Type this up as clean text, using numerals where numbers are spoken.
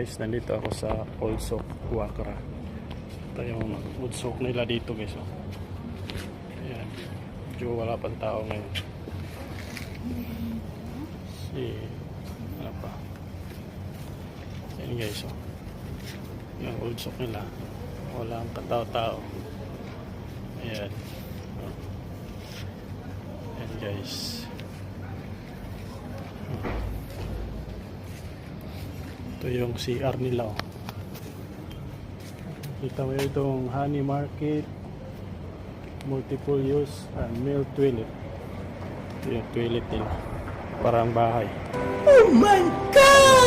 guys, nandito ako sa Olsok, Huacra. Ito yung udsok nila dito guys. Oh. Ayan. Medyo wala pang tao ngayon. Ano pa? Ayan guys. Oh. Yung udsok nila. Walang katao-tao. Ayan. Oh. Ayan guys. Ito yung CR nila. Oh. Kita mo itong honey market, multiple use, and male toilet. Ito yung toilet nila. Parang bahay. Oh my God!